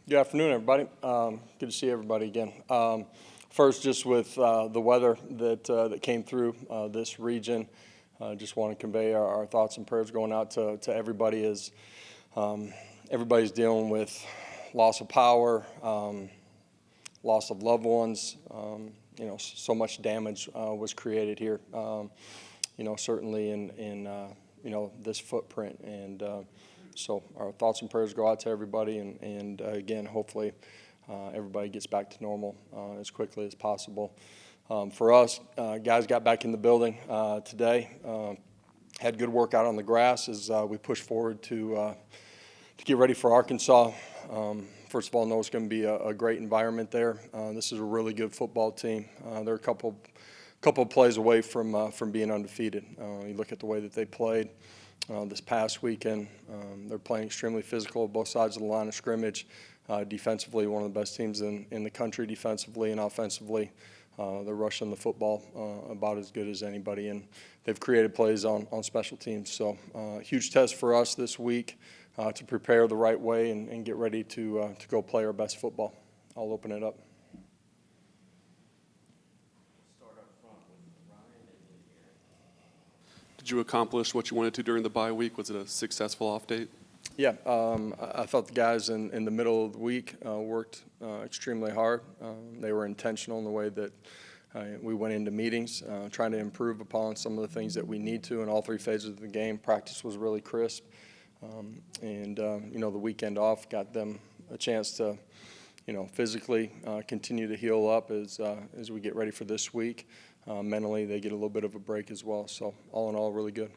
Good afternoon, everybody. Good to see everybody again. First, just with the weather that came through this region, just want to convey our thoughts and prayers going out to everybody as everybody's dealing with loss of power, loss of loved ones. So much damage was created here. Certainly in this footprint, and so our thoughts and prayers go out to everybody, and again, hopefully everybody gets back to normal as quickly as possible. For us, guys got back in the building today, had good workout on the grass as we push forward to get ready for Arkansas. First of all, I know it's going to be a great environment there. This is a really good football team. They're a couple of plays away from being undefeated. You look at the way that they played this past weekend. They're playing extremely physical, both sides of the line of scrimmage. Defensively, one of the best teams in the country defensively and offensively. They're rushing the football about as good as anybody, and they've created plays on special teams. So huge test for us this week to prepare the right way and get ready to go play our best football. I'll open it up. Did you accomplish what you wanted to during the bye week? Was it a successful off date? Yeah, I thought the guys in the middle of the week worked extremely hard. They were intentional in the way that we went into meetings, trying to improve upon some of the things that we need to in all three phases of the game. Practice was really crisp, and the weekend off got them a chance to, physically continue to heal up as we get ready for this week. Mentally, they get a little bit of a break as well. So all in all, really good.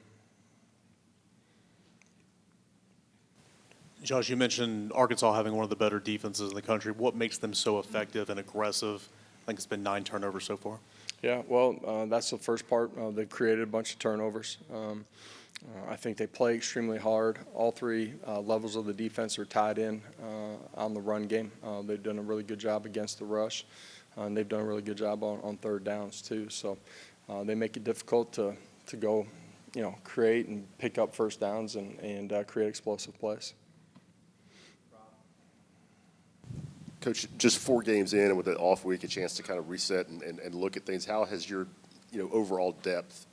Josh, you mentioned Arkansas having one of the better defenses in the country. What makes them so effective and aggressive? I think it's been 9 turnovers so far. Yeah, well, that's the first part. They've created a bunch of turnovers. I think they play extremely hard. All three levels of the defense are tied in on the run game. They've done a really good job against the rush, and they've done a really good job on third downs too. So they make it difficult to go, create and pick up first downs and create explosive plays. Coach, just 4 games in and with the off week, a chance to kind of reset and look at things. How has your, overall depth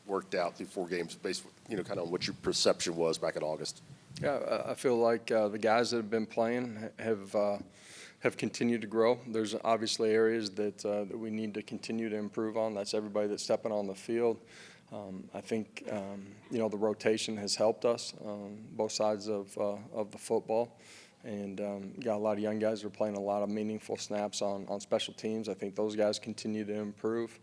worked out through 4 games based, kind of on what your perception was back in August? Yeah, I feel like the guys that have been playing have continued to grow. There's obviously areas that we need to continue to improve on. That's everybody that's stepping on the field. I think, the rotation has helped us both sides of the football. And got a lot of young guys who are playing a lot of meaningful snaps on special teams. I think those guys continue to improve.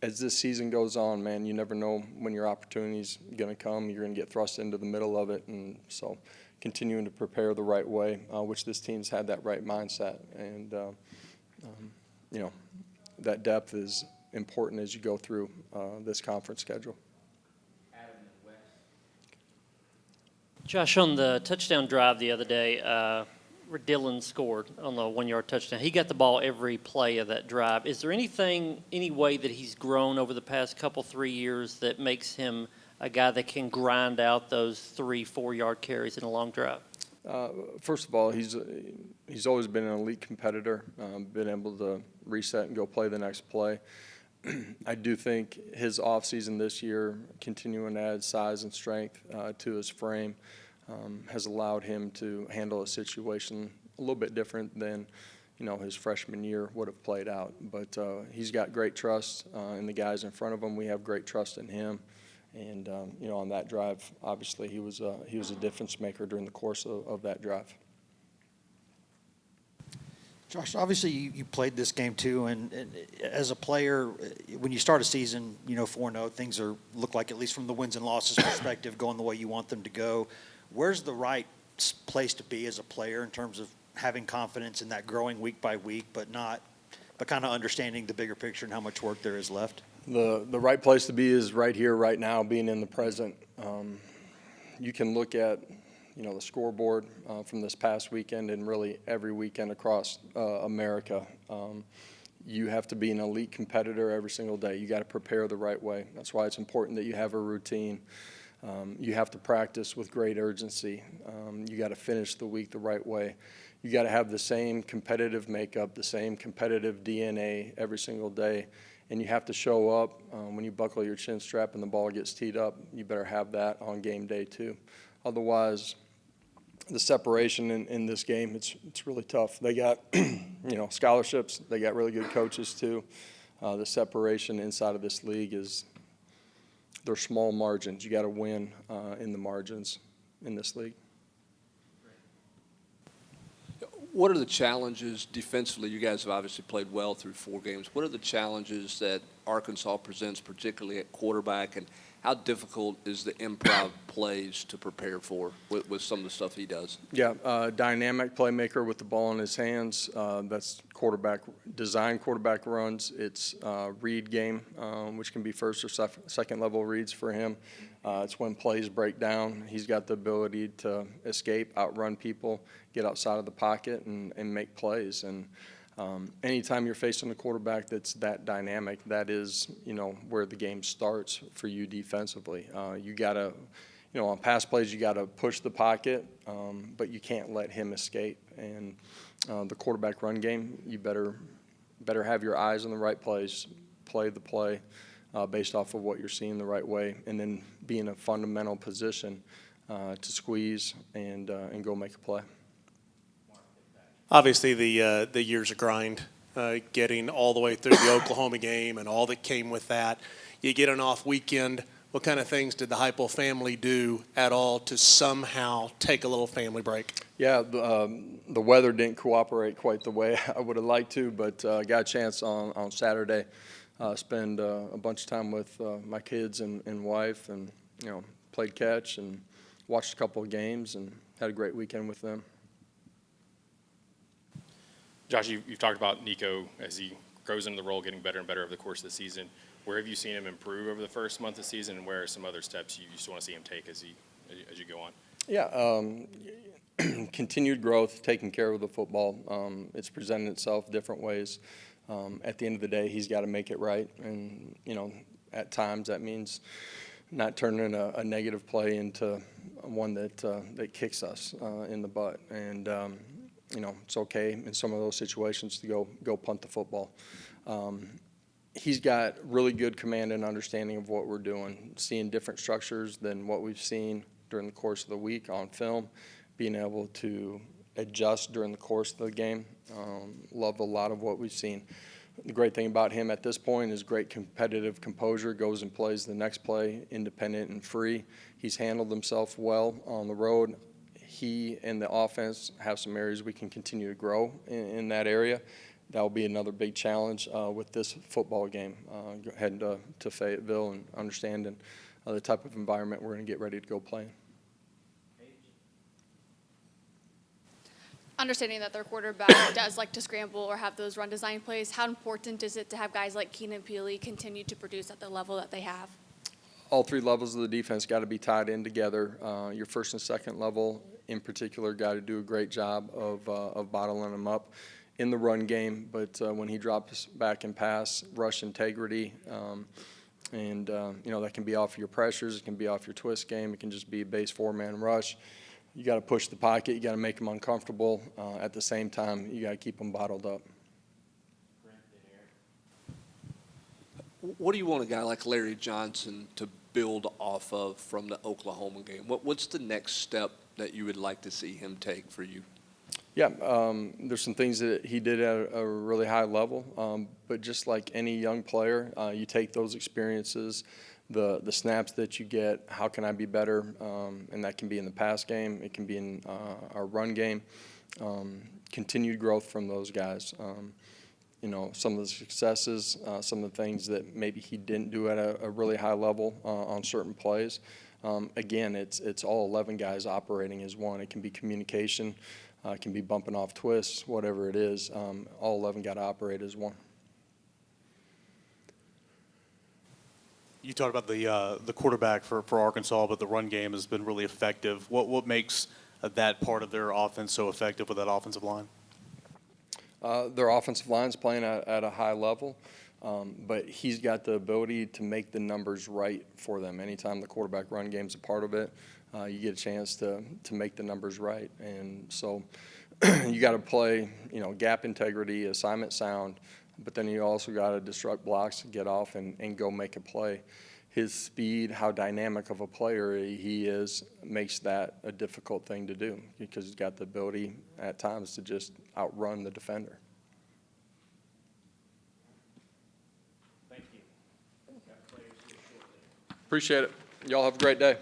As this season goes on, man, you never know when your opportunity's going to come. You're going to get thrust into the middle of it. And so continuing to prepare the right way, which this team's had that right mindset. And, that depth is important as you go through this conference schedule. Josh, on the touchdown drive the other day, where Dylan scored on the 1-yard touchdown, he got the ball every play of that drive. Is there any way that he's grown over the past 3 years that makes him a guy that can grind out those 3-4 yard carries in a long drive? First of all, he's always been an elite competitor, been able to reset and go play the next play. I do think his offseason this year, continuing to add size and strength to his frame, has allowed him to handle a situation a little bit different than, his freshman year would have played out. But he's got great trust in the guys in front of him. We have great trust in him. And, on that drive, obviously he was a difference maker during the course of that drive. Josh, obviously you played this game too, and as a player, when you start a season, 4-0, things look like, at least from the wins and losses perspective, going the way you want them to go. Where's the right place to be as a player in terms of having confidence in that growing week by week, but kind of understanding the bigger picture and how much work there is left? The right place to be is right here, right now, being in the present. You can look at the scoreboard from this past weekend and really every weekend across America. You have to be an elite competitor every single day. You got to prepare the right way. That's why it's important that you have a routine. You have to practice with great urgency. You got to finish the week the right way. You got to have the same competitive makeup, the same competitive DNA every single day, and you have to show up when you buckle your chin strap and the ball gets teed up. You better have that on game day too. Otherwise, the separation in this game, it's really tough. They got scholarships. They got really good coaches too. The separation inside of this league they're small margins. You got to win in the margins in this league. What are the challenges defensively? You guys have obviously played well through 4 games. What are the challenges that Arkansas presents, particularly at quarterback, and how difficult is the improv plays to prepare for with some of the stuff he does? Yeah, dynamic playmaker with the ball in his hands. That's design quarterback runs. It's read game, which can be first or second level reads for him. It's when plays break down. He's got the ability to escape, outrun people, get outside of the pocket, and make plays. And anytime you're facing a quarterback that's that dynamic, that is, where the game starts for you defensively. You got to, on pass plays, you got to push the pocket, but you can't let him escape. And the quarterback run game, you better have your eyes in the right place, play the play based off of what you're seeing the right way, and then be in a fundamental position to squeeze and go make a play. Obviously, the year's a grind, getting all the way through the Oklahoma game and all that came with that. You get an off weekend. What kind of things did the Heupel family do at all to somehow take a little family break? Yeah, the weather didn't cooperate quite the way I would have liked to, but got a chance on Saturday, spend a bunch of time with my kids and wife, and played catch and watched a couple of games and had a great weekend with them. Josh, you've talked about Nico as he grows into the role, getting better and better over the course of the season. Where have you seen him improve over the first month of the season, and where are some other steps you still want to see him take as you go on? Yeah, continued growth, taking care of the football. It's presented itself different ways. At the end of the day, he's got to make it right, and at times that means not turning a negative play into one that kicks us in the butt. And it's okay in some of those situations to go punt the football. He's got really good command and understanding of what we're doing, seeing different structures than what we've seen during the course of the week on film, being able to adjust during the course of the game. Love a lot of what we've seen. The great thing about him at this point is great competitive composure, goes and plays the next play, independent and free. He's handled himself well on the road. He and the offense have some areas we can continue to grow in that area. That will be another big challenge with this football game, heading to Fayetteville and understanding the type of environment we're going to get ready to go play in. Understanding that their quarterback does like to scramble or have those run design plays, how important is it to have guys like Keenan Peely continue to produce at the level that they have? All 3 levels of the defense got to be tied in together. Your first and second level in particular got to do a great job of bottling them up in the run game, but when he drops back and pass, rush integrity, and that can be off your pressures, it can be off your twist game, it can just be a base 4-man rush. You got to push the pocket, you got to make them uncomfortable. At the same time, you got to keep them bottled up. What do you want a guy like Larry Johnson to build off of from the Oklahoma game? What's the next step that you would like to see him take for you? Yeah, there's some things that he did at a really high level, but just like any young player, you take those experiences, the snaps that you get, how can I be better, and that can be in the pass game, it can be in our run game, continued growth from those guys. Some of the successes, some of the things that maybe he didn't do at a really high level on certain plays. Again, it's all 11 guys operating as one. It can be communication, it can be bumping off twists, whatever it is. All 11 got to operate as one. You talked about the quarterback for Arkansas, but the run game has been really effective. What makes that part of their offense so effective with that offensive line? Their offensive line's playing at a high level. But he's got the ability to make the numbers right for them. Anytime the quarterback run game's a part of it, you get a chance to make the numbers right. And so you got to play, gap integrity, assignment sound, but then you also got to disrupt blocks, get off, and go make a play. His speed, how dynamic of a player he is, makes that a difficult thing to do because he's got the ability at times to just outrun the defender. Thank you. Appreciate it. Y'all have a great day.